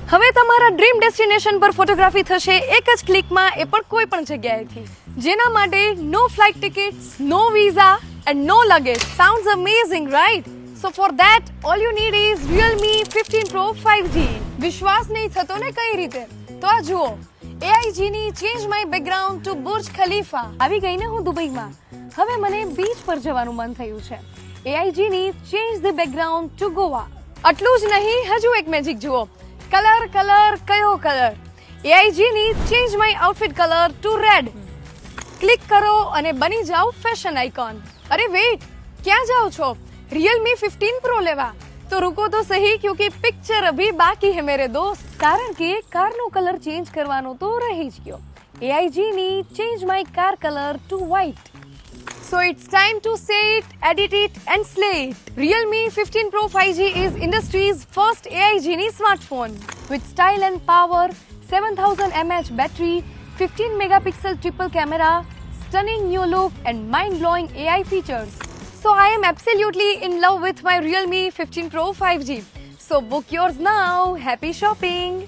હવે તમારા dream destination પર ફોટોગ્રાફી થશે એક જ ક્લિકમાં, એ પણ કોઈ પણ જગ્યાએથી. જેના માટે no flight tickets, no visa and no luggage. Sounds amazing, right? So for that, all you need is Realme 15 Pro 5G. વિશ્વાસ નહીં થતો ને કઈ રીતે? તો આ જુઓ, AIG ની change my background to Burj Khalifa. આવી ગઈ ને હું દુબઈમાં. હવે મને બીચ પર જવાનું મન થયું છે. AIG ની change the background to Goa. આટલું જ નહીં, હજુ એક મેજિક જુઓ. કલર કયો કલર? AIG ની change my outfit colour to red. Click કરો અને બની જાઓ ફેશન આઇકોન. અરે વેઇટ, ક્યાં જાઓ છો? Realme 15 Pro લેવા? તો રૂકો તો સહી, ક્યોંકि પિક્ચર અભી બાકી હે મેરે દોસ્ત. કારણ કે કારનો કલર ચેન્જ કરવાનો તો રહી જ ગયો. AIG ની change my car colour to white. So it's time to say it, edit it and slay it. Realme 15 Pro 5G is industry's first AIG ni smartphone with style and power, 7000 mAh battery, 15 megapixel triple camera, stunning new look and mind-blowing AI features. So I am absolutely in love with my Realme 15 Pro 5G. So book yours now. Happy shopping.